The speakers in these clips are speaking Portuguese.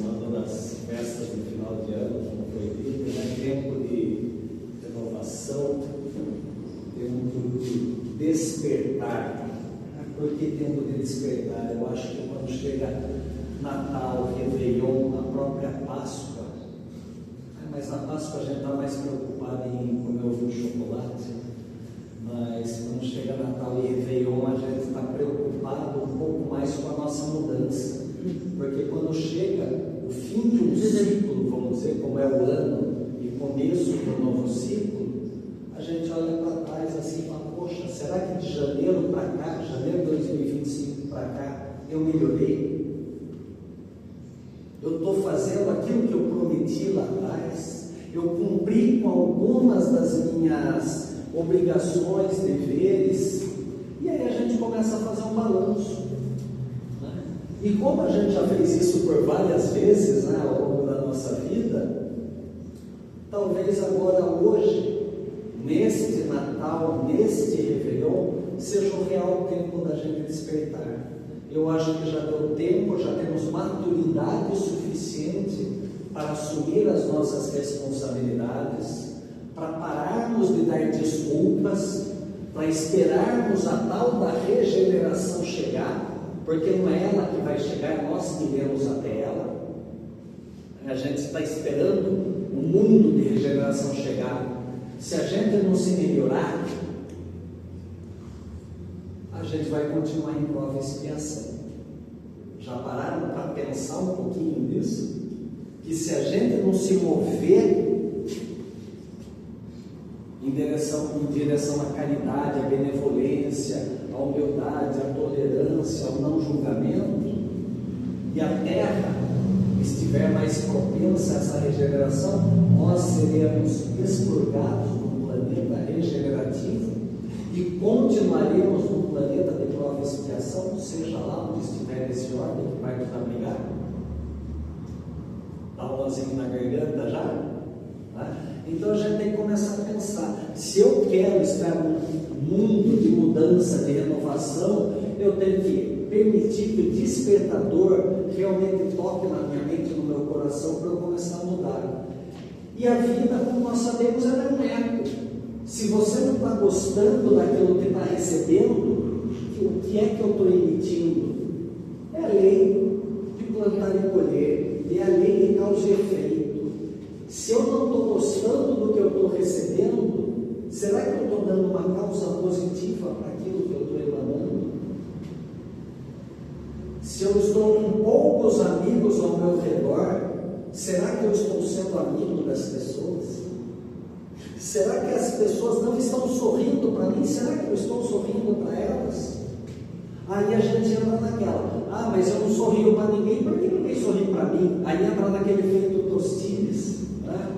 aproximando das festas do final de ano, como foi dito, né? Tempo de renovação, tempo de despertar. Por que tempo de despertar? Eu acho que quando chega Natal, Réveillon, a própria Páscoa, mas na Páscoa a gente está mais preocupado em comer ovo de chocolate, mas quando chega Natal e Réveillon a gente está preocupado um pouco mais com a nossa mudança, porque quando chega o fim de um ciclo, vamos dizer, como é o ano, e começo de um novo ciclo, a gente olha para trás assim e fala, poxa, será que de janeiro para cá, janeiro de 2025 para cá, eu melhorei? Eu estou fazendo aquilo que eu prometi lá atrás? Eu cumpri com algumas das minhas obrigações, deveres? E aí a gente começa a fazer um balanço, né? E como a gente já fez isso por várias vezes, né, ao longo da nossa vida, talvez agora, hoje, neste Natal, neste Réveillon, seja o real tempo da gente despertar. Eu acho que já deu tempo, já temos maturidade suficiente para assumir as nossas responsabilidades, para pararmos de dar desculpas, para esperarmos a tal da regeneração chegar, porque não é ela que vai chegar, nós que iremos até ela. A gente está esperando o mundo de regeneração chegar. Se a gente não se melhorar, a gente vai continuar em prova e expiação. Já pararam para pensar um pouquinho nisso? Que se a gente não se mover em direção à caridade, à benevolência, à humildade, à tolerância, ao não julgamento, e a Terra estiver mais propensa a essa regeneração, nós seremos expurgados num planeta regenerativo e continuaremos num planeta de prova e expiação, seja lá onde estiver esse ordem que vai nos abrigar. Dá um nozinho na garganta já? Né? Então a gente tem que começar a pensar, se eu quero estar num mundo de mudança, de renovação, eu tenho que permitir que o despertador realmente toque na minha mente e no meu coração para eu começar a mudar. E a vida, como nós sabemos, ela é um eco. Se você não está gostando daquilo que está recebendo, o que é que eu estou emitindo? É a lei de plantar e colher, é a lei de causa e efeito. Se eu não estou gostando do que eu estou recebendo, será que eu estou dando uma causa positiva para aquilo que eu estou emanando? Se eu estou com poucos amigos ao meu redor, será que eu estou sendo amigo das pessoas? Será que as pessoas não estão sorrindo para mim? Será que eu estou sorrindo para elas? Aí a gente entra naquela, mas eu não sorrio para ninguém, por que ninguém sorri para mim? Aí entra naquele efeito Tostiles, né?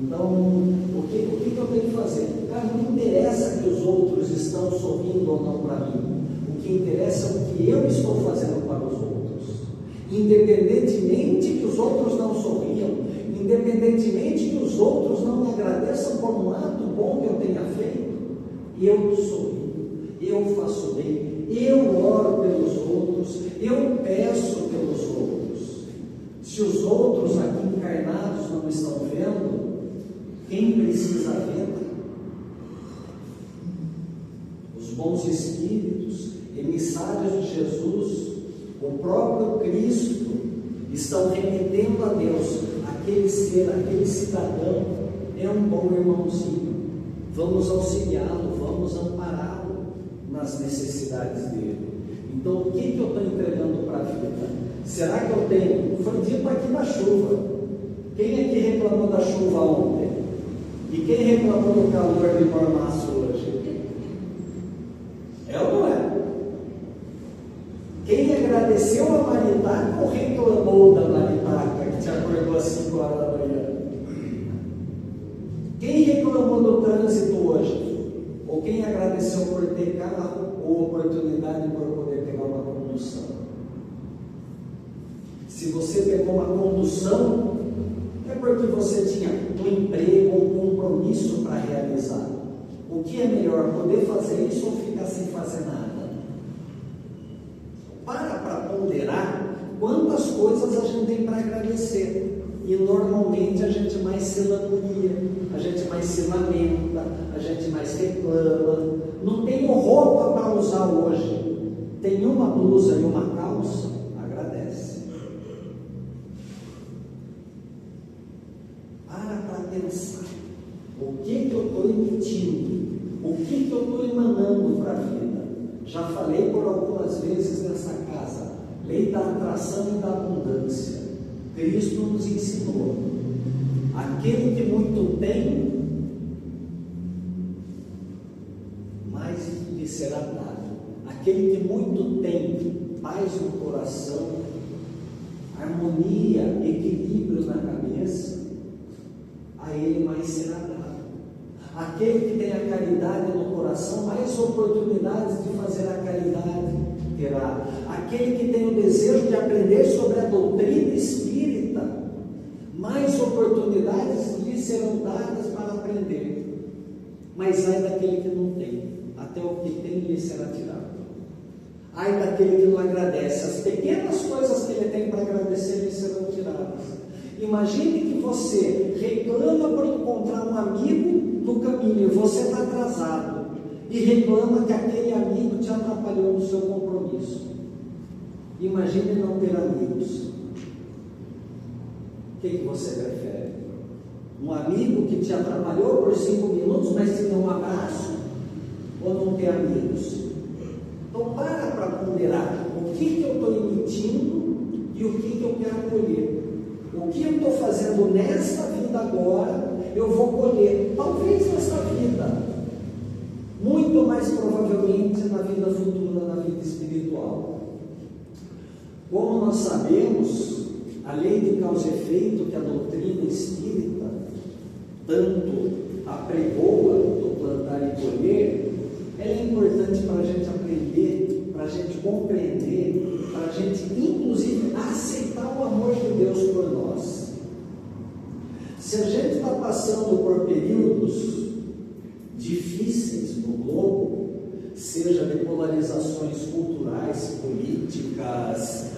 Então, o que eu tenho que fazer? Não interessa que os outros estão sorrindo ou não para mim. O que interessa é o que eu estou fazendo para os outros. Independentemente que os outros não sorriam, independentemente que os outros não me agradeçam por um ato bom que eu tenha feito, eu sorrio, eu faço bem, eu oro pelos outros, eu peço pelos outros. Se os outros aqui encarnados não estão vendo, quem precisa ver? Os bons espíritos, emissários de Jesus, o próprio Cristo, estão remetendo a Deus. Aquele ser, aquele cidadão é um bom irmãozinho. Vamos auxiliá-lo, vamos ampará-lo nas necessidades dele. Então, o que eu estou entregando para a vida? Será que eu tenho? Foi dito aqui da chuva. Quem é que reclamou da chuva ontem? E quem reclamou do calor de mormaço hoje? É ou não é? Quem agradeceu a maritaca ou reclamou da maritaca que te acordou às 5 horas da manhã? Quem reclamou do trânsito hoje? Ou quem agradeceu por ter carro ou oportunidade por poder pegar uma condução? Se você pegou uma condução, é porque você tinha um emprego, um compromisso para realizar. O que é melhor, poder fazer isso ou ficar sem fazer nada? Para ponderar quantas coisas a gente tem para agradecer. E normalmente a gente mais se lamúria, a gente mais se lamenta, a gente mais reclama. Não tenho roupa para usar hoje. Tem uma blusa e uma calça, agradece. Para pensar. O que eu estou emitindo? O que eu estou emanando para a vida? Já falei por algumas vezes nessa casa, lei da atração e da abundância. Cristo nos ensinou: aquele que muito tem, mais lhe será dado. Aquele que muito tem paz no coração, harmonia, equilíbrio na cabeça, a ele mais será dado. Aquele que tem a caridade no coração, mais oportunidades de fazer a caridade terá. Aquele que tem o desejo de aprender sobre a doutrina espírita, mais oportunidades lhe serão dadas para aprender. Mas ai daquele que não tem, até o que tem lhe será tirado. Ai daquele que não agradece, as pequenas coisas que ele tem para agradecer lhe serão tiradas. Imagine que você reclama por encontrar um amigo no caminho, você está atrasado, e reclama que aquele amigo te atrapalhou no seu compromisso. Imagine não ter amigos. O que você prefere? Um amigo que te atrapalhou por 5 minutos, mas te deu um abraço? Ou não ter amigos? Então para ponderar o que eu estou emitindo e o que eu quero colher. O que eu estou fazendo nesta vida agora, eu vou colher, talvez nesta vida, muito mais provavelmente na vida futura, na vida espiritual. Como nós sabemos, a lei de causa e efeito que a doutrina espírita tanto apregoa do plantar e colher, ela é importante para a gente aprender, para a gente compreender, para a gente inclusive aceitar o amor de Deus por nós. Se a gente está passando por períodos difíceis no globo, seja de polarizações culturais, políticas,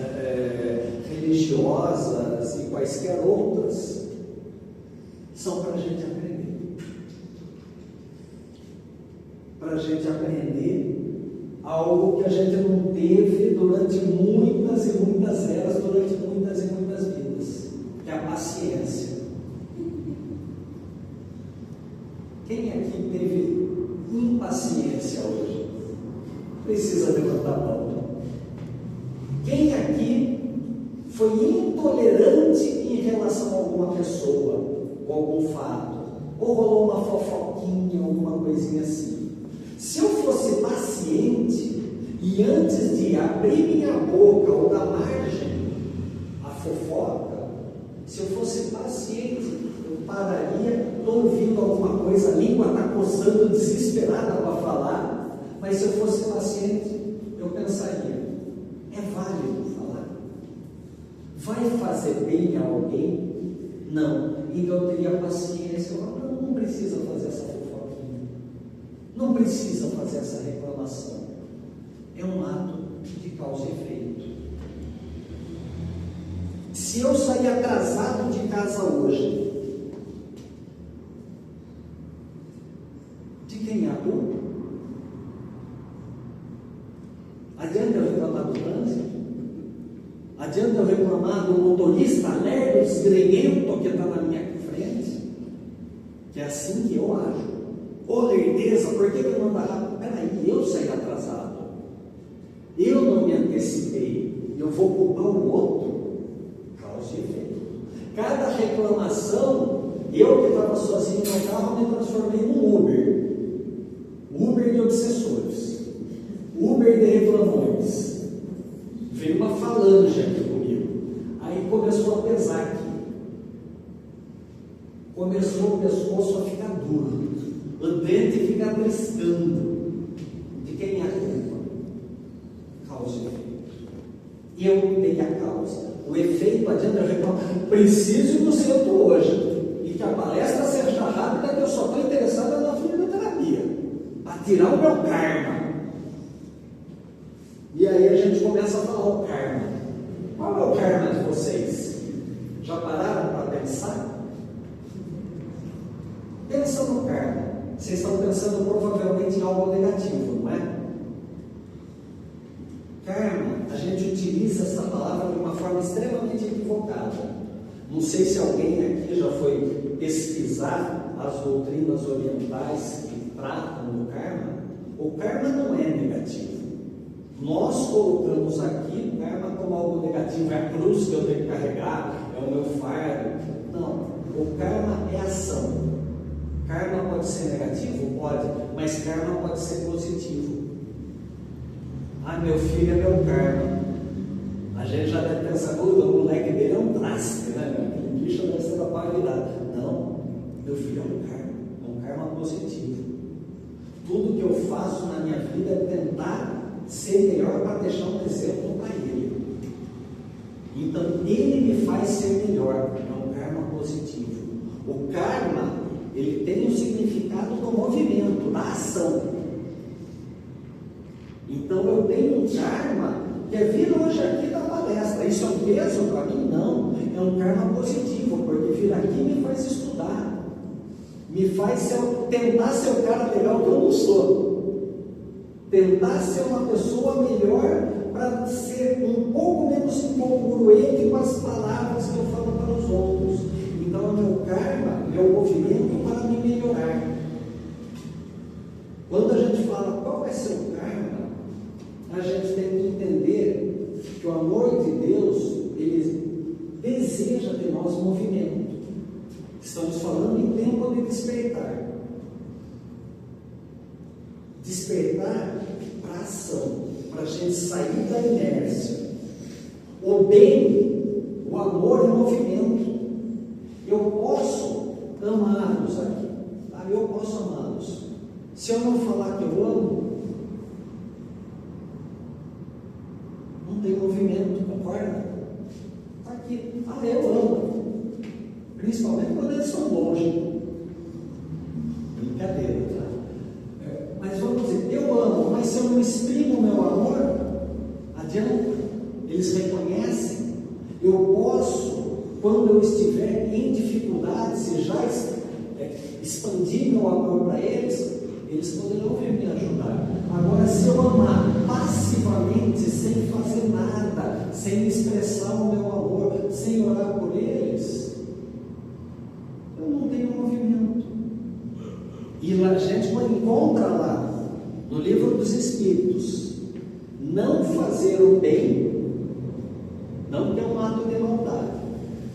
religiosas e quaisquer outras, são para a gente aprender. Para a gente aprender algo que a gente não teve durante muitas e muitas eras, durante muitas e muitas vidas, que é a paciência. Quem aqui teve impaciência hoje? Precisa levantar a mão. Quem aqui foi intolerante em relação a alguma pessoa, ou algum fato, ou rolou uma fofoquinha, alguma coisinha assim? Se eu fosse paciente e antes de abrir minha boca ou dar margem à fofoca, se eu fosse paciente, eu pararia, estou ouvindo alguma coisa, a língua está coçando desesperada para falar, mas se eu fosse paciente, eu pensaria: é válido falar? Vai fazer bem a alguém? Não. Então eu teria paciência. Não precisa fazer essa fofoquinha, não precisa fazer essa reclamação. É um ato de causa e efeito. Se eu sair atrasado de casa hoje, de quem é a culpa? Adianta eu reclamar do trânsito? Adianta eu reclamar do motorista lerdo, desgrenhento que está na minha frente? Que é assim que eu ajo. Ô lerdeza, por que eu não ando rápido? Peraí, eu saí atrasado. Eu não me antecipei. Eu vou culpar o outro? Causa e efeito. Cada reclamação, eu que estava sozinho no carro, me transformei num Uber. Uber de obsessores. Uber de reclamões. Veio uma falange aqui comigo. Aí começou a pesar aqui. Começou o pescoço a ficar duro. O dente fica triscando. De quem é a culpa? Causa e efeito. Eu dei a causa. O efeito, adianta eu reclamar, preciso ir no centro hoje. E que a palestra seja rápida, que eu só estou interessada na fluidoterapia. Para tirar o meu karma. E aí a gente começa a falar o karma. Qual é o karma de você? Vocês estão pensando provavelmente em algo negativo, não é? Karma, a gente utiliza essa palavra de uma forma extremamente equivocada. Não sei se alguém aqui já foi pesquisar as doutrinas orientais que tratam do karma. O karma não é negativo. Nós colocamos aqui o karma como algo negativo, é a cruz que eu tenho que carregar, é o meu fardo. Não, o karma é ação. Karma pode ser negativo? Pode, mas karma pode ser positivo. Ah, meu filho é meu karma. A gente já deve pensar, o moleque dele é um traste, né? Aquele bicho deve ser da paridade. Não, meu filho é um karma positivo. Tudo que eu faço na minha vida é tentar ser melhor para deixar um exemplo para ele. Então, ele me faz ser melhor. É um karma positivo. O karma, ele tem o significado do movimento, da ação. Então, eu tenho um karma que é vir hoje aqui da palestra. Isso é um peso para mim? Não. É um karma positivo, porque vir aqui me faz estudar. Me faz tentar ser o cara legal que eu não sou. Tentar ser uma pessoa melhor para ser um pouco menos incongruente com as palavras que eu falo para os outros. Então, o meu karma é o movimento para me melhorar. Quando a gente fala qual vai ser o karma, a gente tem que entender que o amor de Deus, ele deseja de nós movimento. Estamos falando em tempo de despertar. Despertar para a ação, para a gente sair da inércia. O bem, o amor é movimento. Eu posso amá-los aqui, tá? Eu posso amá-los. Se eu não falar que eu amo, não tem movimento, concorda? Está aqui, eu amo. Principalmente quando eles estão longe. Brincadeira, tá? Mas vamos dizer, eu amo, mas se eu não exprimo o meu amor, adianta. Eles reconhecem. Eu posso, quando eu estiver em dificuldades e já expandir meu amor para eles, eles poderão vir me ajudar. Agora, se eu amar passivamente, sem fazer nada, sem expressar o meu amor, sem orar por eles, eu não tenho movimento. E a gente encontra lá, no livro dos Espíritos, não fazer o bem, não que é um ato de maldade,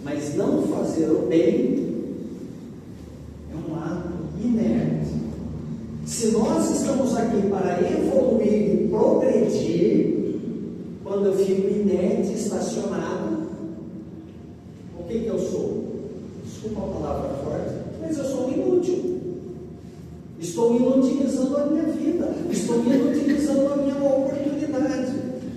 mas não fazer o bem é um ato inerte. Se nós estamos aqui para evoluir e progredir, quando eu fico inerte, estacionado, o que eu sou? Desculpa a palavra forte, mas eu sou inútil. Estou inutilizando a minha vida, estou inutilizando a minha oportunidade.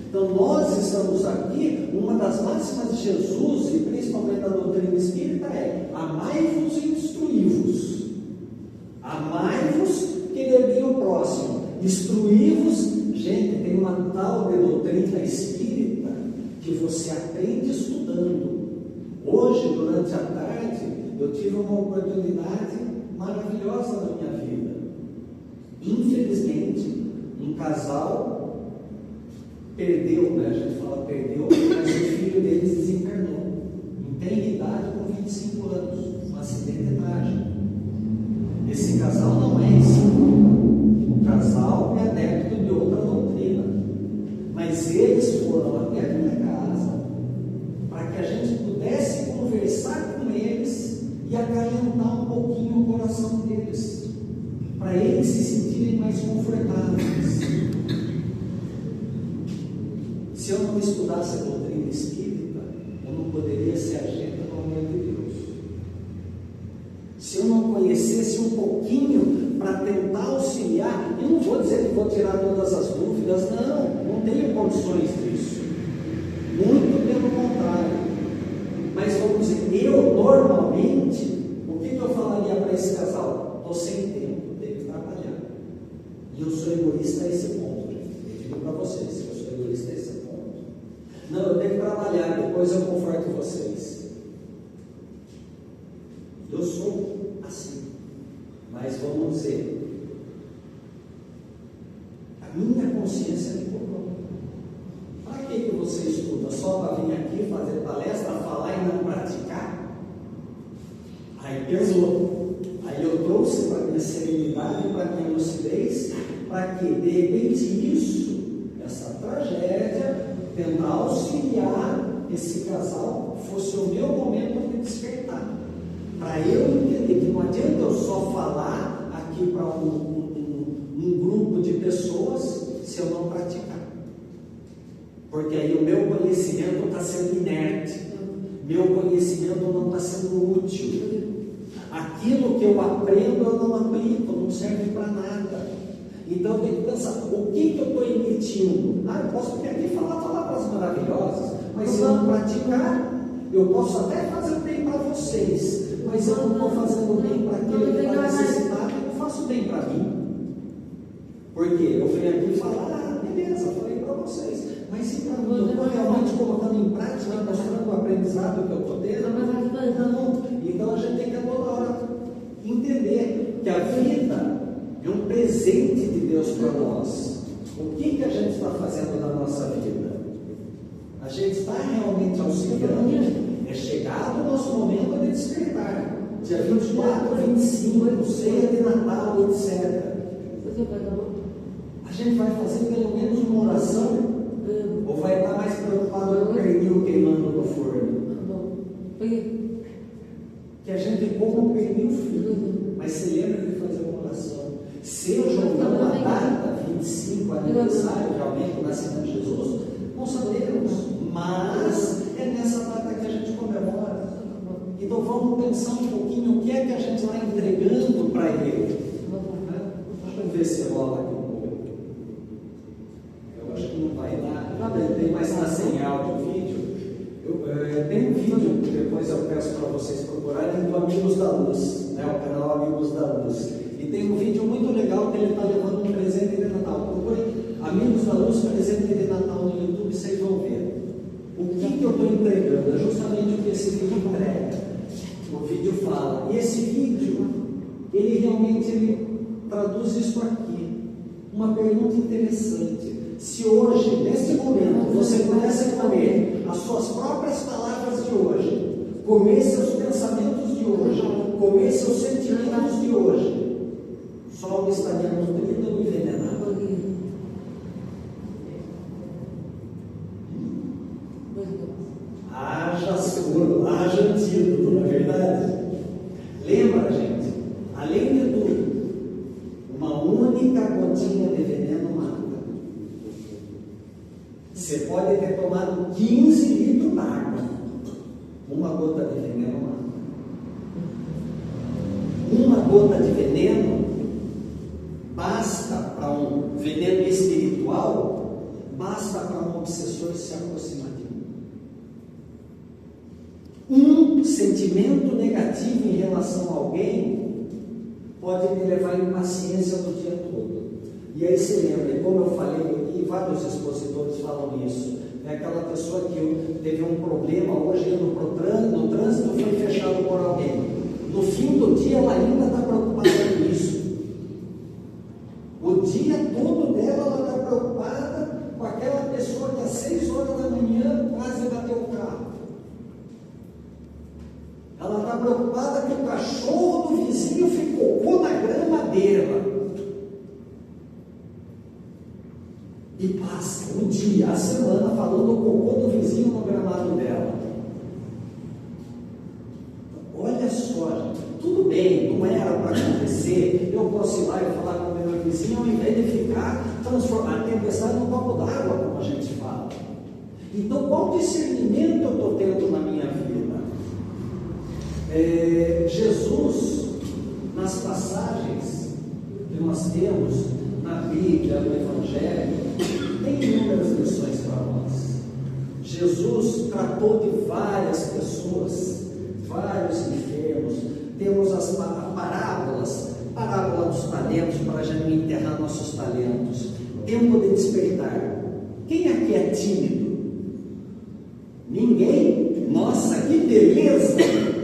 Então nós estamos aqui, uma das máximas de Jesus, e principalmente da doutrina espírita, é: amai-vos e instruí-vos. Amai-vos, querer bem o próximo. Instruí-vos. Gente, tem uma tal de doutrina espírita que você aprende estudando. Hoje, durante a tarde, eu tive uma oportunidade maravilhosa na minha vida. Infelizmente, um casal perdeu, né? A gente fala perdeu, mas o filho deles desencarnou. Em tenridade, com 25 anos. Um acidente trágico. Esse casal não é espírita. O casal é adepto de outra doutrina. Mas eles foram até a minha casa para que a gente pudesse conversar com eles e acalentar um pouquinho o coração deles, para eles se sentirem mais confortáveis. Se eu não estudasse a doutrina espírita, eu não poderia ser agente do amor de Deus. Se eu não conhecesse um pouquinho para tentar auxiliar, eu não vou dizer que vou tirar todas as dúvidas, não tenho condições disso. Muito pelo contrário. Mas vamos dizer, eu normalmente, o que eu falaria para esse casal? Estou sem tempo, tenho que trabalhar. E eu sou egoísta a esse ponto, gente. Eu digo para vocês, eu sou egoísta a esse ponto. Não, eu tenho que trabalhar, depois eu conforto vocês. Eu sou assim. Mas vamos dizer, A minha consciência me cobrou. Para que você estuda? Só para vir aqui fazer palestra, falar e não praticar? Aí pesou. Aí eu trouxe para a minha serenidade, para a minha lucidez, para que de repente isso, essa tragédia, tentar auxiliar esse casal, fosse o meu momento de despertar. Para eu entender que não adianta eu só falar aqui para um grupo de pessoas se eu não praticar. Porque aí o meu conhecimento está sendo inerte, meu conhecimento não está sendo útil. Aquilo que eu aprendo eu não aplico, não serve para nada. Então eu tenho que pensar, o que eu estou emitindo? Eu posso vir aqui falar palavras maravilhosas, mas se eu não praticar, eu posso até fazer bem para vocês, mas eu não estou fazendo bem para aquele que está necessitado, eu não faço bem para mim. Porque eu venho aqui falar, beleza, falei para vocês, mas se para mim eu estou realmente colocando em prática, mostrando o aprendizado que eu estou tendo, não. Então a gente tem que a toda hora entender que a vida é um presente de Deus para nós. O que a gente está fazendo na nossa vida? A gente está realmente auxiliando. É chegado o nosso momento de despertar. Dia 24, 25, ceia de Natal, etc. A gente vai fazer pelo menos uma oração? Ou vai estar mais preocupado com o pernil queimando no forno? Que a gente coma o pernil frio, mas se lembra de fazer uma oração. Seja ou não a data, 25, aniversário realmente do nascimento de Jesus, não sabemos, mas é nessa data que a gente comemora. Então vamos pensar um pouquinho o que é que a gente está entregando para Ele. Deixa eu ver se rola aqui um pouco. Eu acho que não vai dar, mas está sem áudio o vídeo. Tem um vídeo que depois eu peço para vocês procurarem do Amigos da Luz, né, o canal Amigos da Luz. E tem um vídeo muito legal que ele está levando um presente de Natal. Procurem Amigos da Luz, presente de Natal no YouTube, vocês vão ver. O que eu estou entregando? É justamente o que esse vídeo entrega. O vídeo fala. E esse vídeo, ele realmente traduz isso aqui. Uma pergunta interessante. Se hoje, nesse momento, você pudesse comer as suas próprias palavras de hoje, comer seus pensamentos de hoje, comer seus sentimentos de hoje, só estaria nutrido ou envenenado? Haja seguro, haja antídoto, não é verdade? Lembra, gente, além de tudo, uma única gotinha de veneno mata. Você pode ter tomado 15 litros d'água, uma gota de veneno mata. Uma gota de veneno basta para um veneno espiritual, basta para um obsessor se aproximar de mim. Um sentimento negativo em relação a alguém pode me levar à impaciência do dia todo. E aí se lembra, e como eu falei, e vários expositores falam isso, é aquela pessoa que teve um problema hoje indo no trânsito, foi fechado por alguém. No fim do dia ela ainda está preocupada com isso. O dia todo dela ela está preocupada com aquela pessoa que às 6 horas da manhã quase bateu o carro. Ela está preocupada que o cachorro do vizinho ficou na grama dela. E passa um dia, a semana, falando do cocô do vizinho no gramado dela. Olha só, gente, tudo bem, não era para acontecer. Eu posso ir lá e falar com o meu vizinho, ao invés de ficar transformar a tempestade num copo d'água, como a gente fala. Então, qual discernimento eu estou tendo na minha vida? Jesus, nas passagens que nós temos na Bíblia, no Evangelho, tem inúmeras lições para nós. Jesus tratou de várias pessoas, vários enfermos. Temos as parábolas, parábola dos talentos, para a gente enterrar nossos talentos. Tempo de despertar. Quem aqui é tímido? Ninguém? Nossa, que beleza!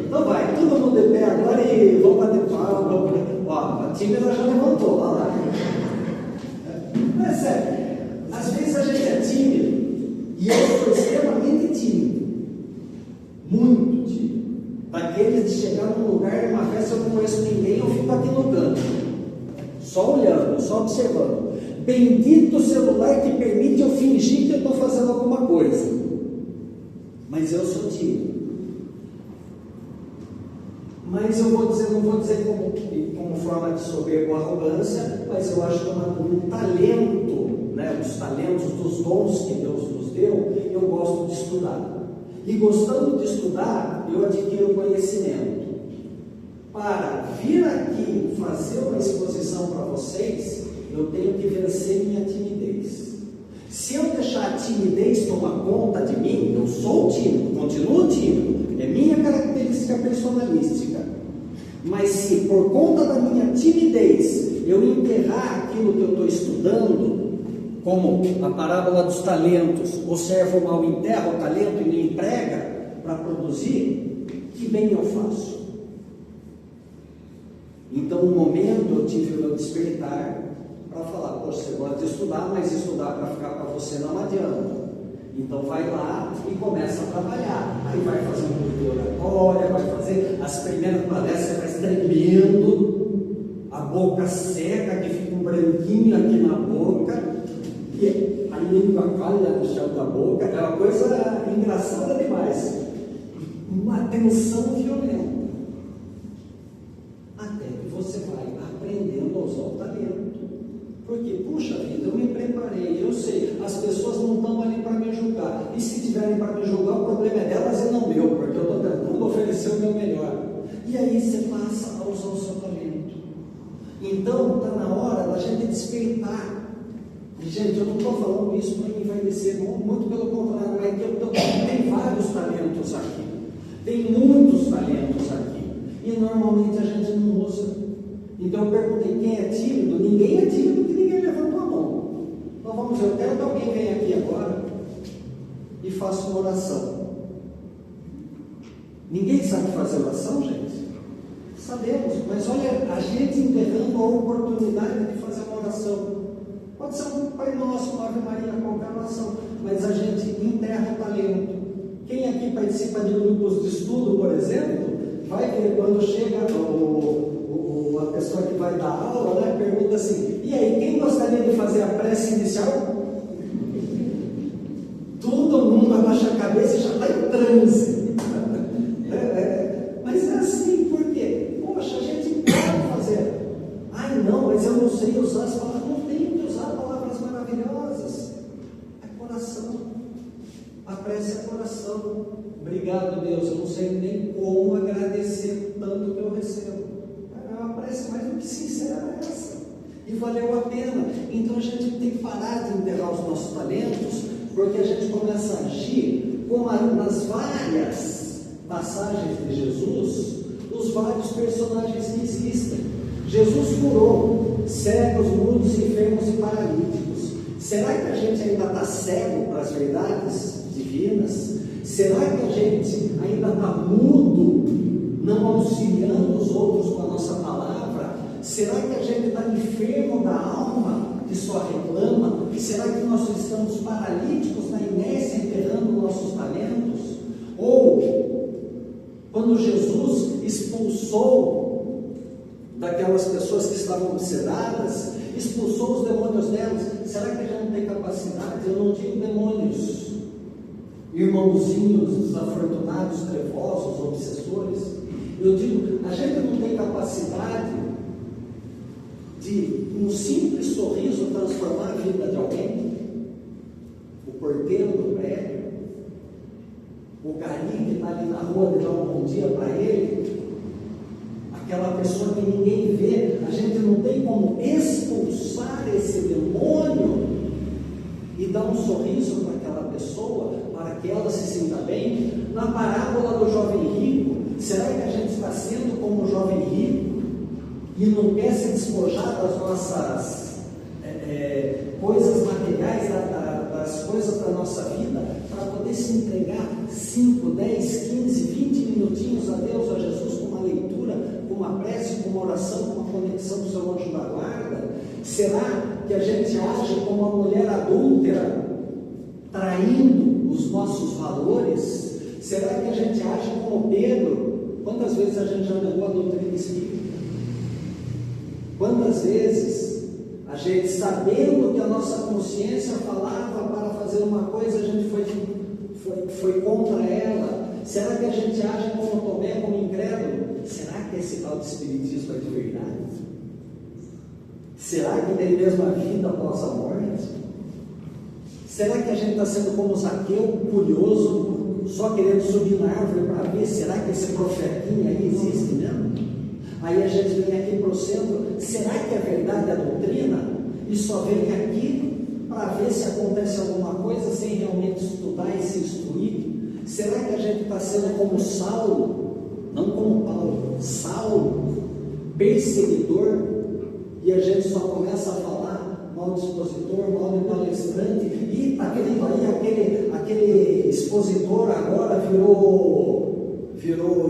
Então vai, todo mundo de pé agora e vamos bater palma. Ó, a tímida já levantou, olha lá. Não é sério, muito tímido. Daqueles de chegar num lugar, numa festa, eu não conheço ninguém, eu fico aqui no canto, só olhando, só observando. Bendito celular que permite eu fingir que eu estou fazendo alguma coisa, mas eu sou tímido. Mas eu vou dizer, não vou dizer como forma de soberba ou arrogância, mas eu acho que é um talento, né, os talentos, dos dons que Deus nos deu, eu gosto de estudar. E gostando de estudar, eu adquiro conhecimento. Para vir aqui fazer uma exposição para vocês, eu tenho que vencer minha timidez. Se eu deixar a timidez tomar conta de mim, eu sou tímido, continuo tímido, é minha característica personalística. Mas se por conta da minha timidez eu enterrar aquilo que eu estou estudando, como a parábola dos talentos, o servo mal enterra o talento e me emprega para produzir, que bem eu faço? Então, um momento eu tive o meu despertar para falar: poxa, você gosta de estudar, mas estudar para ficar para você não adianta. Então vai lá e começa a trabalhar. Aí vai fazer um curso de oratória, vai fazer as primeiras palestras, vai tremendo, a boca seca, que fica um branquinho aqui na boca, e a língua calha no chão da boca. É uma coisa engraçada demais. Uma tensão violenta. Até que você vai aprendendo a usar o talento. Porque, puxa vida, eu me preparei, eu sei, as pessoas não estão ali para me julgar. E se tiverem para me julgar, o problema é delas e não meu, porque eu estou tentando oferecer o meu melhor. E aí você passa a usar o seu talento. Então, está na hora da gente despertar. E, gente, eu não estou falando isso para envaidecer, muito pelo contrário, é que eu tenho vários talentos aqui. Tem muitos talentos aqui. E normalmente a gente não usa. Então eu perguntei: quem é tímido? Ninguém é tímido, porque ninguém levantou a mão. Então vamos ver, eu quero que alguém venha aqui agora e faça uma oração. Ninguém sabe fazer oração, gente? Sabemos, mas olha, a gente enterrando a oportunidade de fazer uma oração. Pode ser um Pai Nosso, uma Ave Maria, qualquer oração, mas a gente enterra o talento. Quem aqui participa de grupos de estudo, por exemplo, vai ver quando chega a pessoa que vai dar aula, né, pergunta assim: e aí, quem gostaria de fazer a prece inicial? Todo mundo abaixa a cabeça e já está em transe. Mas é assim, por quê? Poxa, a gente pode fazer. Ai não, mas eu não sei usar as palavras. Não tem que usar palavras maravilhosas. É coração. A prece é coração. Obrigado, Deus, eu não sei nem como agradecer tanto que eu recebo. Parece mais do que sincera essa, e valeu a pena. Então a gente tem que parar de enterrar os nossos talentos, porque a gente começa a agir como nas várias passagens de Jesus, os vários personagens que existem. Jesus curou cegos, mudos, enfermos e paralíticos. Será que a gente ainda está cego para as verdades divinas? Será que a gente ainda está mudo, não auxiliando os outros com a nossa palavra? Será que a gente está enfermo da alma, que só reclama? E será que nós estamos paralíticos na inércia, enterrando nossos talentos? Ou, quando Jesus expulsou daquelas pessoas que estavam obsedadas, expulsou os demônios delas, será que a gente não tem capacidade? Eu não digo demônios, irmãozinhos desafortunados, trevosos, obsessores. Eu digo, a gente não tem capacidade de, um simples sorriso, transformar a vida de alguém? O porteiro do prédio, o gari que está ali na rua, de dar um bom dia para ele, aquela pessoa que ninguém vê, a gente não tem como expulsar esse demônio e dar um sorriso para aquela pessoa, para que ela se sinta bem? Na parábola do jovem rico, será que a gente está sendo como o jovem rico e não quer se despojar das nossas coisas materiais, das coisas da nossa vida, para poder se entregar 5, 10, 15, 20 minutinhos a Deus, a Jesus, com uma leitura, com uma prece, com uma oração, com uma conexão com o seu anjo da guarda? Será que a gente age como uma mulher adúltera, traindo os nossos valores? Será que a gente age como Pedro? Quantas vezes a gente já negou a doutrina espírita? Quantas vezes a gente, sabendo que a nossa consciência falava para fazer uma coisa, a gente foi contra ela? Será que a gente age como Tomé, como incrédulo? Será que esse tal de espiritismo é de verdade? Será que tem mesmo a vida após a morte? Será que a gente está sendo como Zaqueu, curioso, só querendo subir na árvore para ver, será que esse profetinho aí existe mesmo? Aí a gente vem aqui para o centro, será que é verdade a doutrina? E só vem aqui para ver se acontece alguma coisa sem realmente estudar e se instruir? Será que a gente está sendo como Saulo, não como Paulo, Saulo, perseguidor, e a gente só começa a falar mal de expositor, mal de palestrante, e está querendo aí aquele expositor agora virou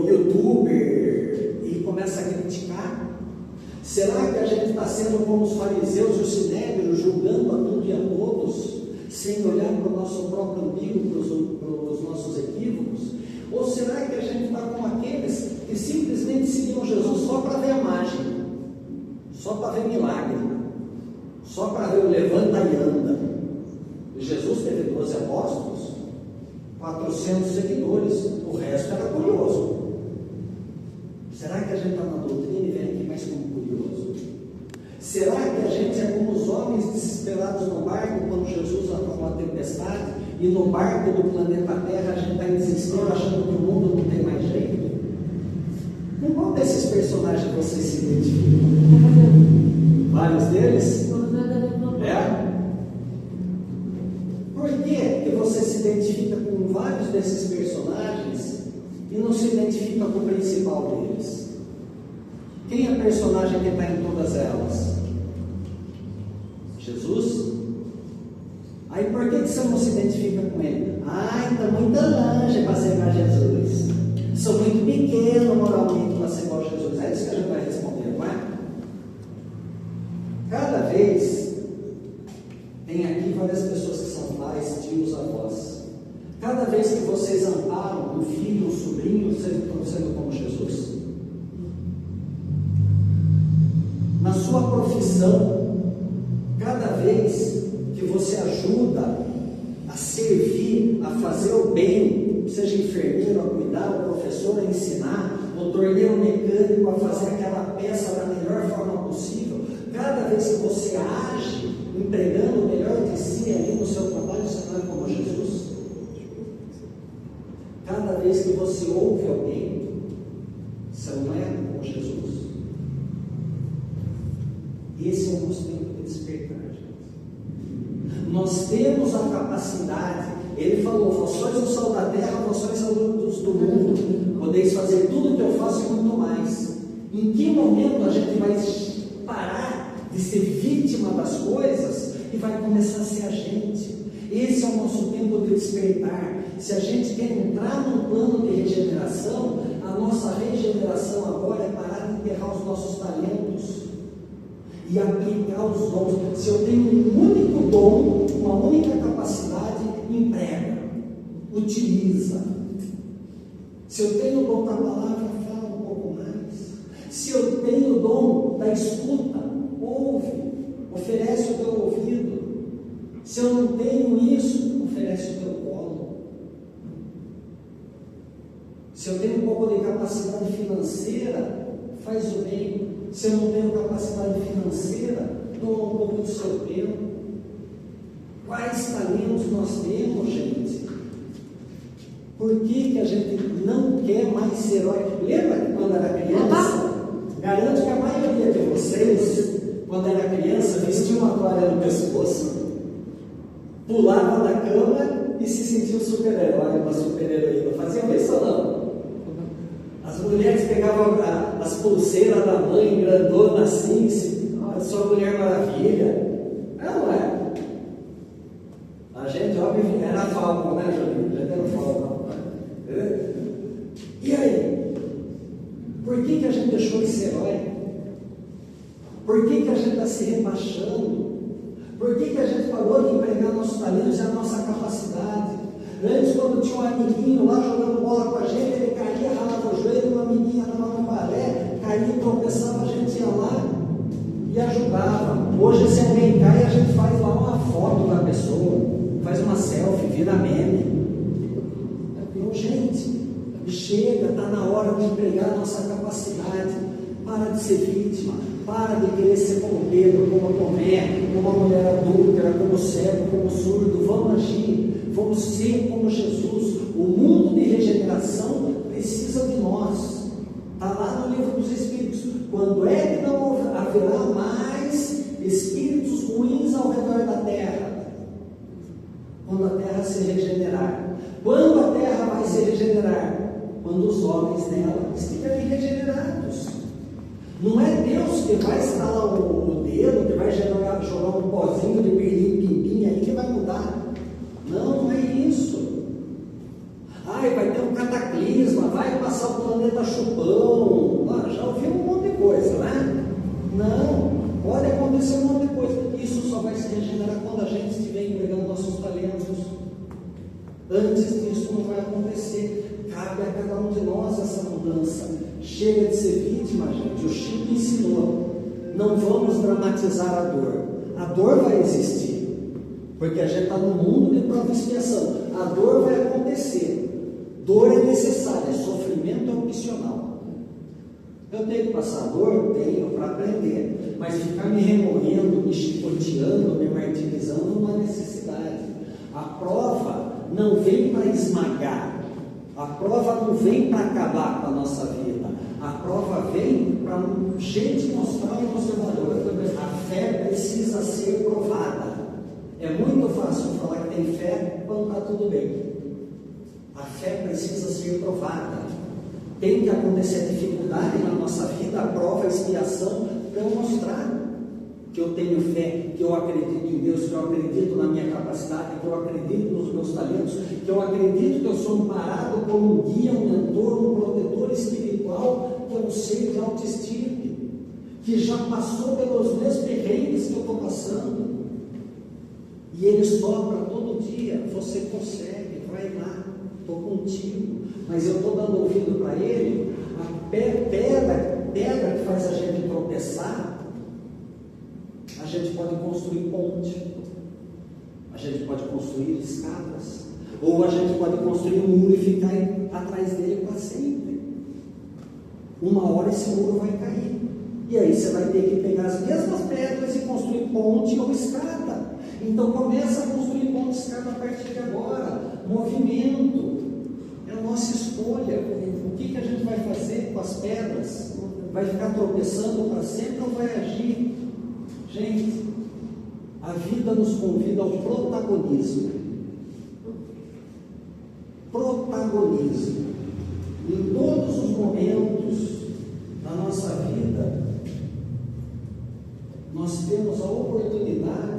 youtuber e começa a criticar? Será que a gente está sendo como os fariseus e os sinédrios, julgando a tudo e a todos, sem olhar para o nosso próprio umbigo, para os nossos equívocos? Ou será que a gente está como aqueles que simplesmente seguiam Jesus só para ver a mágica, só para ver milagre, só para ver o levanta e anda? Jesus teve 12 apóstolos, 400 seguidores, o resto era curioso. Será que a gente está na doutrina e vem aqui mais como curioso? Será que a gente é como os homens desesperados no barco quando Jesus acalmou a tempestade e no barco do planeta Terra a gente está em desespero achando que o mundo não tem mais jeito? Com qual desses personagens você se identifica? Vários deles? É? Por que você se identifica com vários desses personagens e não se identifica com o principal deles? Quem é a personagem que está em todas elas? Jesus? Aí por que você não se identifica com ele? Ai, está muito longe para ser igual a Jesus. Sou muito pequeno moralmente para ser igual a Jesus. É isso que a gente vai responder, não é? Cada vez tem aqui várias pessoas que são pais, tios, avós. Cada vez que vocês amparam um filho, um sobrinho, vocês estão sendo como Jesus? Na sua profissão, cada vez que você ajuda a servir, a fazer o bem, seja enfermeiro a cuidar, o professor a ensinar, o torneiro mecânico a fazer aquela peça da melhor forma possível, cada vez que você age, empregando o melhor de si ali no seu trabalho, você não é como Jesus? Cada vez que você ouve alguém, você não é como Jesus? Esse é o nosso tempo de despertar, gente. Nós temos a capacidade, ele falou, vós sois o sal da terra, vós sois a luz do mundo, podeis fazer tudo o que eu faço e muito mais. Em que momento a gente vai parar de ser vítima das coisas e vai começar a ser a gente? Esse é o nosso tempo de despertar. Se a gente quer entrar num plano de regeneração, a nossa regeneração agora é parar de enterrar os nossos talentos e aplicar os dons. Se eu tenho um único dom, uma única capacidade, emprega, utiliza. Se eu tenho o dom da palavra, fala um pouco mais. Se eu tenho o dom da escuta, ouve, oferece o teu ouvido. Se eu não tenho isso, oferece o teu colo. Se eu tenho um pouco de capacidade financeira, faz o bem. Se eu não tenho capacidade financeira, doa um pouco do seu tempo. Quais talentos nós temos, gente? Por que a gente não quer mais ser herói? Lembra que quando era criança? Garanto que a maioria de vocês, quando era criança, vestia uma toalha no pescoço, pulava da cama e se sentia um super-herói, uma super-heroína. Faziam isso ou não? As mulheres pegavam as pulseiras da mãe, grandona assim, sua Mulher Maravilha. Não é? A gente, óbvio, era Falcon, né, Julinho? Já era Falcon. E aí? Por que a gente deixou de ser herói? Por que a gente está se rebaixando? Por que a gente parou de empregar nossos talentos e a nossa capacidade? Antes, quando tinha um amiguinho lá jogando bola com a gente, ele caía, ralava o joelho, uma amiguinha estava no balé, caía, tropeçava, a gente ia lá e ajudava. Hoje, se alguém cai, a gente faz lá uma foto da pessoa, faz uma selfie, vira meme. Então, gente, chega, está na hora de empregar a nossa capacidade. Para de ser vítima, para de querer ser como Pedro, como Tomé, como a mulher adúltera, como cego, como surdo. Vamos agir, vamos ser como Jesus. O mundo de regeneração precisa de nós. Está lá no livro dos Espíritos. Quando é que não haverá mais espíritos ruins ao redor da terra? Quando a terra se regenerar. Quando a terra vai se regenerar? Quando os homens dela estiverem regenerados. Não é Deus que vai estalar o dedo, que vai jogar um pozinho de pirlim-pim-pim aí que vai mudar. Não, não é isso. Ai, vai ter um cataclisma, vai passar o planeta chupão. Já ouviu um monte de coisa, né? Não, pode acontecer um monte de coisa. Isso só vai se regenerar quando a gente estiver empregando nossos talentos. Antes disso não vai acontecer. Cabe a cada um de nós essa mudança. Chega de ser vítima, gente. O Chico ensinou. Não vamos dramatizar a dor. A dor vai existir, porque a gente está no mundo de prova e expiação. A dor vai acontecer. Dor é necessária, sofrimento é opcional. Eu tenho que passar dor? Tenho, para aprender. Mas ficar me remoendo, me chicoteando, me martirizando não há necessidade. A prova não vem para esmagar. A prova não vem para acabar com a nossa vida. A prova vem para a gente mostrar ao observador. A fé precisa ser provada. É muito fácil falar que tem fé quando está tudo bem. A fé precisa ser provada. Tem que acontecer dificuldade na nossa vida, a prova, a expiação, para eu mostrar que eu tenho fé, que eu acredito em Deus, que eu acredito na minha capacidade, que eu acredito nos meus talentos, que eu acredito que eu sou amparado por um guia, um mentor, um protetor espiritual, que é um ser de autoestima, que já passou pelos meus perrengues que eu estou passando. E ele sopra todo dia, você consegue, vai lá, estou contigo. Mas eu estou dando ouvido para ele, a pedra que faz a gente tropeçar. A gente pode construir ponte, a gente pode construir escadas, ou a gente pode construir um muro e ficar atrás dele para sempre. Uma hora esse muro vai cair, e aí você vai ter que pegar as mesmas pedras e construir ponte ou escada. Então começa a construir ponte e escada a partir de agora. Movimento é a nossa escolha. O que a gente vai fazer com as pedras? Vai ficar tropeçando para sempre ou vai agir? Gente, a vida nos convida ao protagonismo. Protagonismo. Em todos os momentos da nossa vida, nós temos a oportunidade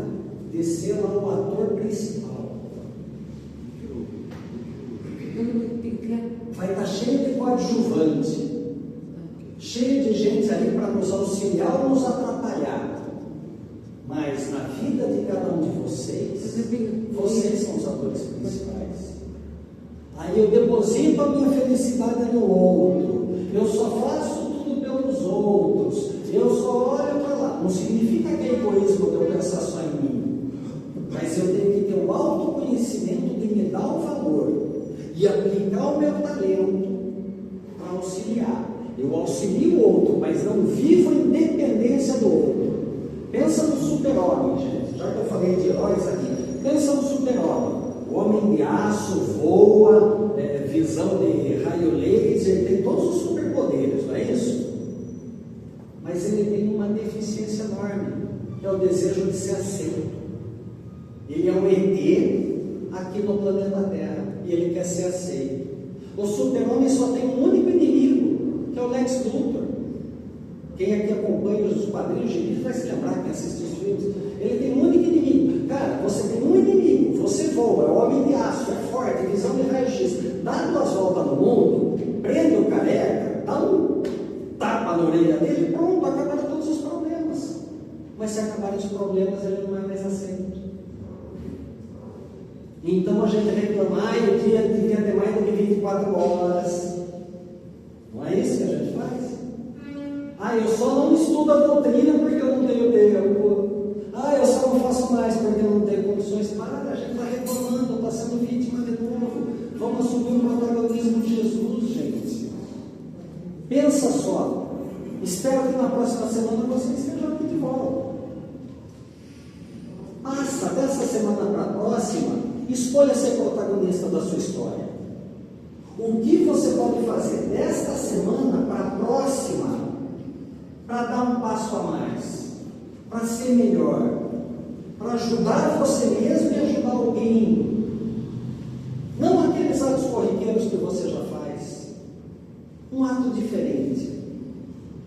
de ser lá o ator principal. Vai estar cheio de coadjuvante, cheio de gente ali para nos auxiliar ou nos atrapalhar. Mas na vida de cada um de vocês são os atores principais. Aí eu deposito a minha felicidade no outro, eu só faço tudo pelos outros, eu só olho para lá. Não significa que é egoísmo de eu pensar só em mim, mas eu tenho que ter o autoconhecimento de me dar o valor e aplicar o meu talento para auxiliar. Eu auxilio o outro, mas não vivo em dependência do outro. Pensa no super-homem, gente. Já que eu falei de heróis aqui, pensa no super-homem. O homem de aço voa, visão de raio laser, tem todos os superpoderes, não é isso? Mas ele tem uma deficiência enorme, que é o desejo de ser aceito. Ele é um ET aqui no planeta Terra, e ele quer ser aceito. O super-homem só tem um único inimigo, que é o Lex Luthor. Quem aqui acompanha os quadrinhos de livro vai se lembrar, quem assiste os filmes. Ele tem um único inimigo. Cara, você tem um inimigo, você voa, é homem de aço, é forte, visão de raio-x. Dá 2 voltas no mundo, prende o careca, dá um tapa na orelha dele, pronto, acabaram todos os problemas. Mas se acabarem os problemas, ele não é mais aceito. Então a gente reclama, o dia devia ter mais do que 24 horas. Não é isso que a gente faz? Eu só não estudo a doutrina porque eu não tenho tempo. Eu só não faço mais porque eu não tenho condições. A gente está reclamando, está sendo vítima de novo. Vamos assumir o protagonismo de Jesus, gente. Pensa só. Espero que na próxima semana você esteja aqui de volta. Passa dessa semana para a próxima, escolha ser protagonista da sua história. O que você pode fazer desta semana para a próxima, para dar um passo a mais, para ser melhor, para ajudar você mesmo e ajudar alguém? Não aqueles atos corriqueiros que você já faz. Um ato diferente.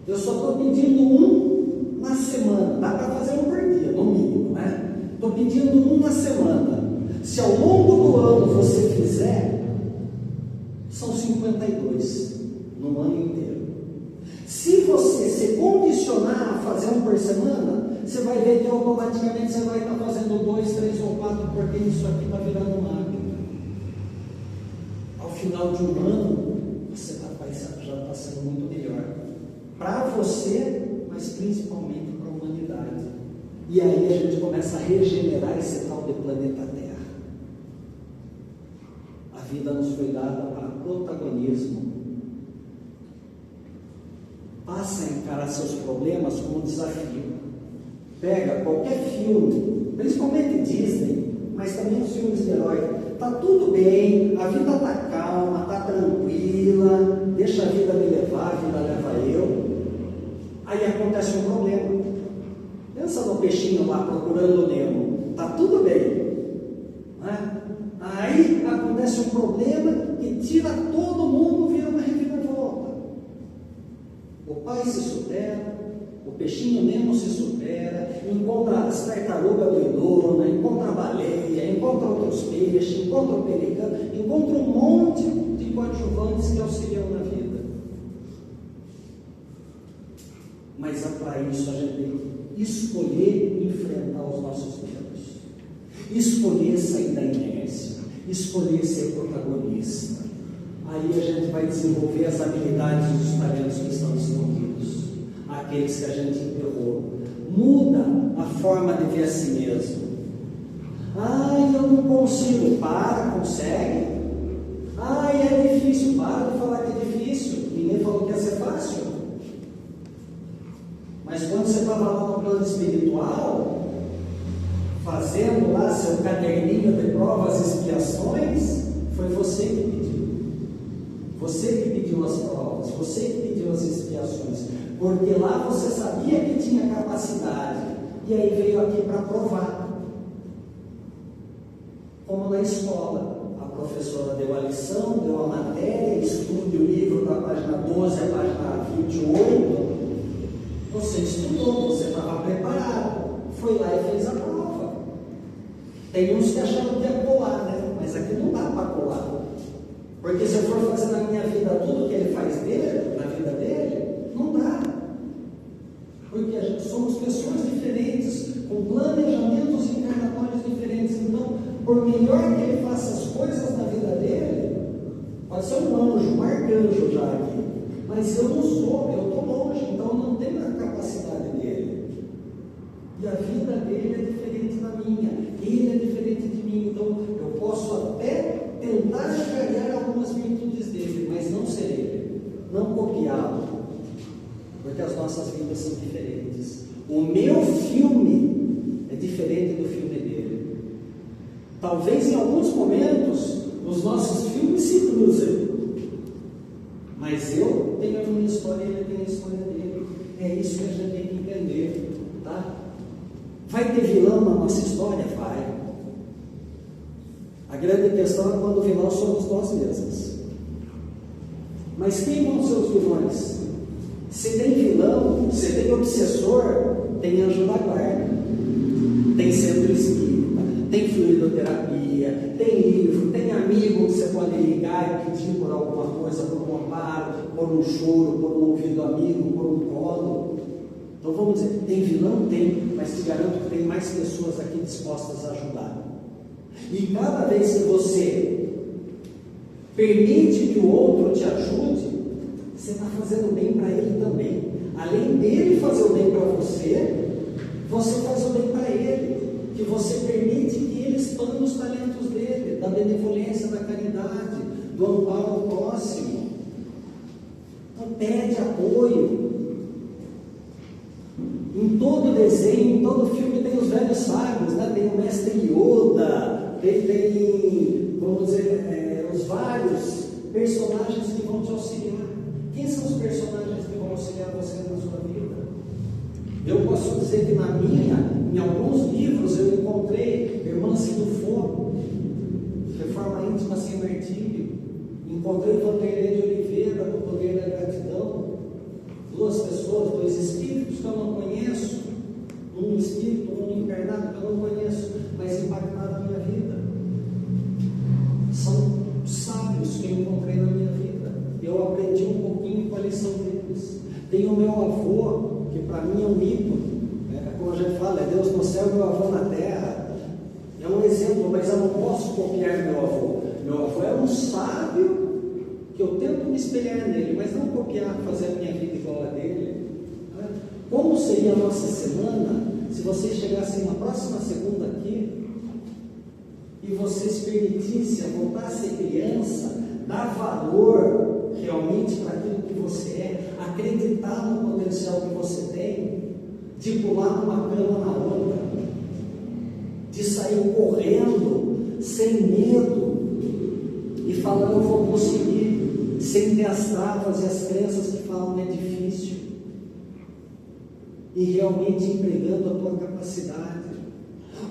Eu só estou pedindo um na semana. Dá para fazer um por dia, no mínimo, né? Estou pedindo um na semana. Se ao longo do ano você fizer, são 52 no ano inteiro. Se você se condicionar a fazer um por semana, você vai ver que automaticamente você vai estar fazendo 2, 3 ou 4, porque isso aqui está virando um hábito. Ao final de um ano, você já está sendo muito melhor. Para você, mas principalmente para a humanidade. E aí a gente começa a regenerar esse tal de planeta Terra. A vida nos foi dada para protagonismo. Passa a encarar seus problemas como desafio. Pega qualquer filme, principalmente Disney, mas também os filmes de herói. Está tudo bem, a vida está calma, está tranquila, deixa a vida me levar, a vida leva eu. Aí acontece um problema. Pensa no peixinho lá procurando o Nemo. Está tudo bem, né? Aí acontece um problema e tira todo mundo, vira uma reviravolta. O pai se supera, o peixinho Nemo se supera, encontra as tartarugas doidonas, encontra a baleia, encontra outros peixes, encontra o pelicano, encontra um monte de coadjuvantes que auxiliam na vida. Mas para isso a gente tem que escolher enfrentar os nossos medos, escolher sair da inércia, escolher ser protagonista. Aí a gente vai desenvolver as habilidades e os talentos que estão escondidos, aqueles que a gente enterrou. Muda a forma de ver a si mesmo. Eu não consigo. Consegue. É difícil. Para de falar que é difícil. Ninguém falou que ia ser fácil. Mas quando você estava lá no plano espiritual, fazendo lá seu caderninho de provas e expiações, foi você que pediu. Você que pediu as provas, você que pediu as expiações, porque lá você sabia que tinha capacidade, e aí veio aqui para provar. Como na escola, a professora deu a lição, deu a matéria, estude o livro da página 12 à página 28, você estudou, você estava preparado, foi lá e fez a prova. Tem uns que acharam que ia colar, né? Mas aqui não dá para colar. Porque se eu for fazer na minha vida tudo que ele faz na vida dele, não dá. Porque a gente somos pessoas diferentes, com planejamentos encarnatórios diferentes. Então, por melhor que ele faça as coisas na vida dele, pode ser um anjo, um arcanjo já aqui. Mas eu não sou, eu estou longe, então eu não tenho a capacidade dele. E a vida dele é diferente da minha, ele é diferente de mim. Então eu posso até tentar agregar algumas virtudes dele, mas não ser ele, não copiá-lo, porque as nossas vidas são diferentes. O meu filme é diferente do filme dele. Talvez em alguns momentos os nossos filmes se cruzem, mas eu tenho a minha história e ele tem a história dele. É isso que a gente tem que entender, tá? Vai ter vilão na nossa história? Vai. A grande questão é quando o vilão somos nós mesmos. Mas quem vão ser os vilões? Se tem vilão, se tem obsessor, tem anjo da guarda, tem centro espírita, tem fluidoterapia, tem livro, tem amigo que você pode ligar e pedir por alguma coisa, por um amparo, por um choro, por um ouvido amigo, por um colo. Então vamos dizer, tem vilão? Tem, mas te garanto que tem mais pessoas aqui dispostas a ajudar. E cada vez que você permite que o outro te ajude, você está fazendo bem para ele também. Além dele fazer o bem para você, você faz o bem para ele, que você permite que ele expanda os talentos dele, da benevolência, da caridade, do amparo ao próximo. Então pede apoio. Em todo desenho, em todo filme tem os velhos sábios, né? Tem o mestre Yoda, tem vamos dizer, os vários personagens que vão te auxiliar. Quem são os personagens que vão auxiliar você na sua vida? Eu posso dizer que em alguns livros eu encontrei Irmã Sidufo, Reforma Íntima Sem Martírio, encontrei Vanderlei de Oliveira, do Poder da Gratidão, duas pessoas, dois espíritos que eu não conheço, um espírito, um encarnado que eu não conheço, mas impactaram a minha vida. São sábios que eu encontrei na minha vida. Eu aprendi um pouquinho com a lição deles. Tem o meu avô, que para mim é um ícone, né? Como a gente fala, é Deus no céu e meu avô na terra. É um exemplo, mas eu não posso copiar meu avô. Meu avô é um sábio que eu tento me espelhar nele, mas não copiar, fazer a minha vida igual a dele. Né? Como seria a nossa semana se vocês chegassem na próxima segunda aqui e vocês permitissem voltar a ser criança, dar valor realmente para aquilo que você é, acreditar no potencial que você tem, de pular numa cama na outra, de sair correndo sem medo e falando eu vou conseguir, sem ter as travas e as crenças que falam é difícil, e realmente empregando a tua capacidade,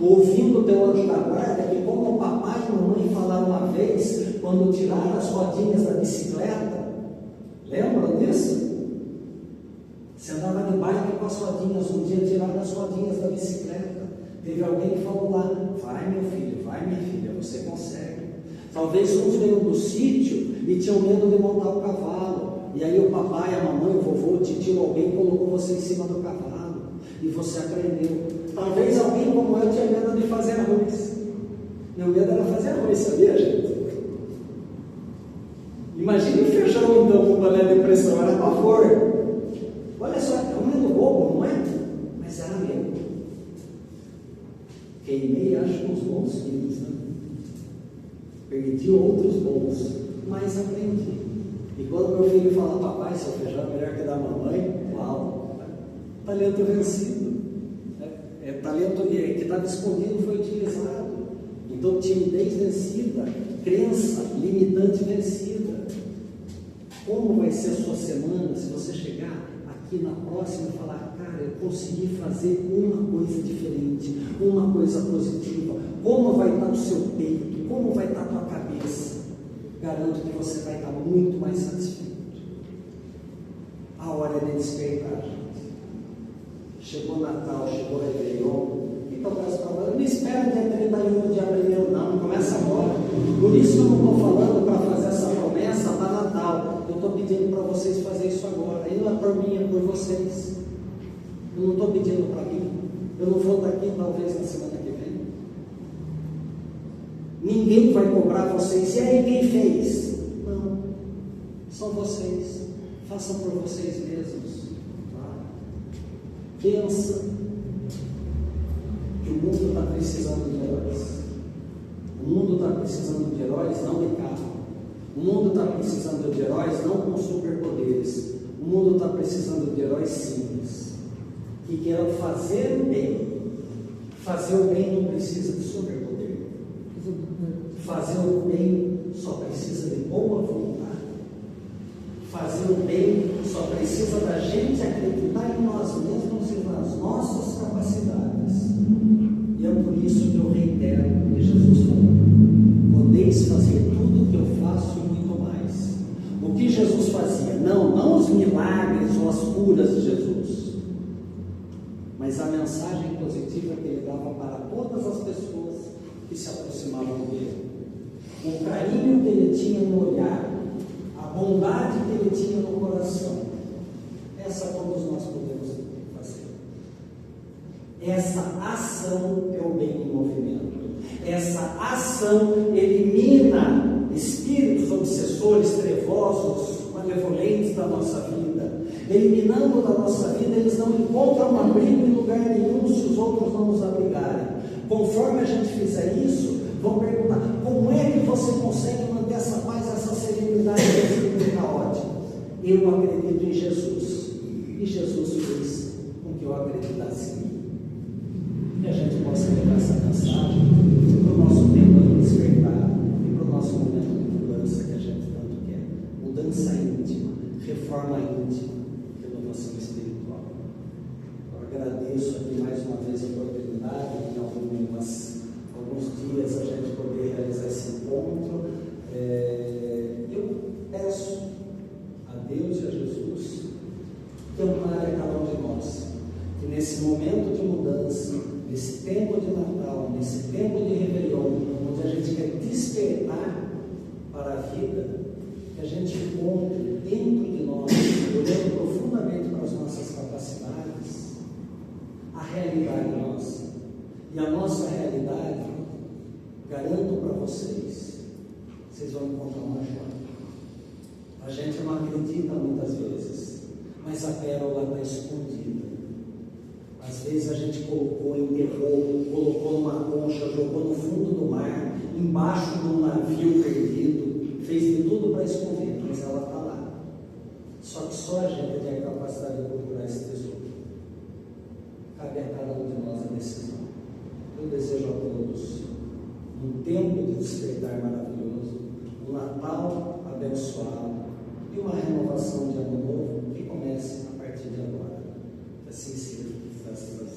ouvindo o teu anjo da guarda, que como o papai e a mamãe falaram uma vez, quando tiraram as rodinhas da bicicleta, lembram disso? Você andava de bike com as rodinhas, um dia tiraram as rodinhas da bicicleta, teve alguém que falou lá, vai meu filho, vai minha filha, você consegue. Talvez uns venham do sítio e tinham medo de montar o cavalo, e aí o papai, a mamãe, o vovô, o tio, alguém colocou você em cima do cavalo, e você aprendeu. Talvez alguém como eu tinha medo de fazer arroz. Meu medo era fazer arroz, sabia, gente? Imagine o feijão então com panela de pressão, era pavor. Olha só, é um medo bobo, não é? Mas era medo. Queimei, acho, uns bons quilos, né? Perdi outros bons, mas aprendi. E quando meu filho fala, papai, seu feijão é melhor que da mamãe, uau, talento vencido. Talento que estava escondido foi utilizado. Então, timidez vencida, crença limitante vencida. Como vai ser a sua semana se você chegar aqui na próxima e falar, cara, eu consegui fazer uma coisa diferente, uma coisa positiva? Como vai estar o seu peito? Como vai estar a tua cabeça? Garanto que você vai estar muito mais satisfeito. A hora é de despertar, gente. Chegou o Natal, chegou o Réveillon. Então, não espera dia 31 de abril, não. Começa agora. Por isso que eu não estou falando para fazer essa promessa para Natal. Eu estou pedindo para vocês fazerem isso agora. E não é por mim, é por vocês. Eu não estou pedindo para mim. Eu não vou estar aqui talvez na semana que vem. Ninguém vai cobrar vocês. E aí, quem fez? Não. São vocês. Façam por vocês mesmos. Pensa que o mundo está precisando de heróis. O mundo está precisando de heróis, não de carro. O mundo está precisando de heróis, não com superpoderes. O mundo está precisando de heróis simples, que queiram fazer o bem. Fazer o bem não precisa de superpoder. Fazer o bem só precisa de boa vontade. Fazer o bem só precisa da gente acreditar em nós mesmos e nas nossas capacidades. E é por isso que eu reitero o que Jesus falou: podeis fazer tudo o que eu faço e muito mais. O que Jesus fazia? Não os milagres ou as curas de Jesus, mas a mensagem positiva que ele dava para todas as pessoas que se aproximavam dele. O carinho que ele tinha no olhar, a bondade que ele tinha no coração, essa todos nós podemos fazer. Essa ação é o bem em movimento. Essa nossa vida. Eliminando da nossa vida, eles não encontram um abrigo em lugar nenhum se os outros não nos abrigarem. Conforme a gente fizer isso, vão perguntar: como é que você consegue manter essa paz, essa serenidade nesse mundo caótico? Eu acredito em Jesus, e Jesus fez com que eu acreditasse em mim. Que a gente possa levar essa mensagem para o nosso tempo de despertar e para o nosso momento de mudança que a gente tanto quer. Mudança íntima, reforma íntima, renovação espiritual. Eu agradeço aqui mais uma vez a oportunidade de alguns dias a gente poder realizar esse encontro. Eu peço a Deus e a Jesus que ampare a cada um de nós, que nesse momento de mudança, nesse tempo de Natal, nesse tempo de Réveillon, onde a gente quer despertar para a vida, que a gente encontre dentro de nós, olhando profundamente para as nossas capacidades, a realidade nossa. E a nossa realidade, garanto para vocês vão encontrar uma joia. A gente não acredita muitas vezes, mas a pérola está escondida. Às vezes a gente colocou, enterrou, colocou numa concha, jogou no fundo do mar, embaixo de um navio perdido, fez de tudo para esconder, mas ela está lá. Só que só a gente tem a capacidade de procurar esse tesouro. Cabe a cada um de nós a decisão. Eu desejo a todos um tempo de despertar maravilhoso, um Natal abençoado e uma renovação de ano novo que comece a partir de agora. Que assim seja. Graças a Deus.